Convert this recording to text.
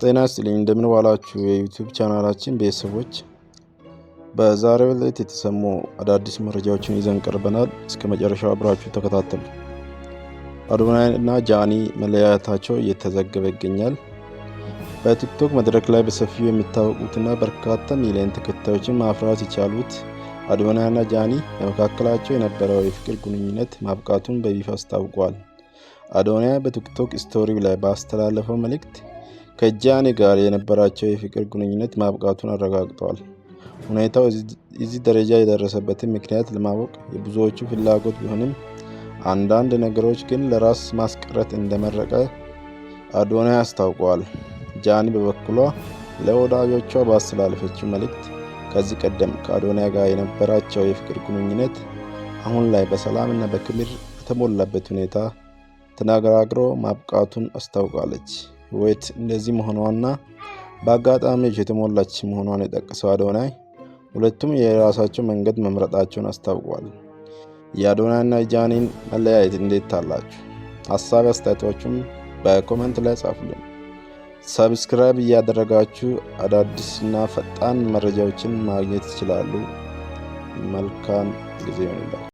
ጤና ይስጥልኝ እንደምን ዋላችሁ የዩቲዩብ ቻናላችን ቤተሰቦች። በዛሬው ዕለት የተሰሙ አዳዲስ መረጃዎችን ይዘን ቀርበናል። እስከ መጨረሻው አብራችሁ ተከታተሉ። አዶናይ እና ጃኒ መለያየታቸው እየተዘገበ ይገኛል። በቲክቶክ መድረክ ላይ በሰፊው የሚታወቁትና በርካታ ሚሊዮን ተከታዮችን ማፍራት የቻሉት አዶናይ እና ጃኒ በመካከላቸው የነበረው የፍቅር ግንኙነት ማብቃቱን በይፋ አስታውቋል። አዶናይ በቲክቶክ ስቶሪው ላይ ባስተላለፈው መልእክት ከጃኒ ጋር የነበራቸው የፍቅር ግንኙነት ማብቃቱን አረጋግጧል። ሁኔታው እዚህ ደረጃ የደረሰበትን ምክንያት ለማወቅ የብዙዎቹ ፍላጎት ቢሆንም አንዳንድ ነገሮች ግን ለራስ ማስቀረት እንደመረጠ አዶናይ አስታውቋል። ጃኒ በበኩሏ ለወዳጆቿ ባስተላለፈችው መልእክት ከዚህ ቀደም ከአዶናይ ጋር የነበራቸው የፍቅር ግንኙነት አሁን ላይ በሰላምና በክብር በተሞላበት ሁኔታ ተነጋግሮ ማብቃቱን አስታውቃለች። ህይወት እንደዚህ መሆኗና በአጋጣሚዎች የተሞላች መሆኗን የጠቀሰው አዶናይ ሁለቱም የራሳቸው መንገድ መምረጣቸውን አስታውቋል። የአዶናይና የጃኒን መለያየት እንዴት ታላችሁ? ሀሳብ አስተያየቶቹም በኮሜንት ላይ ጻፉልን። ሰብስክራይብ እያደረጋችሁ አዳዲስና ፈጣን መረጃዎችን ማግኘት ይችላሉ። መልካም ጊዜ ይሁንላችሁ።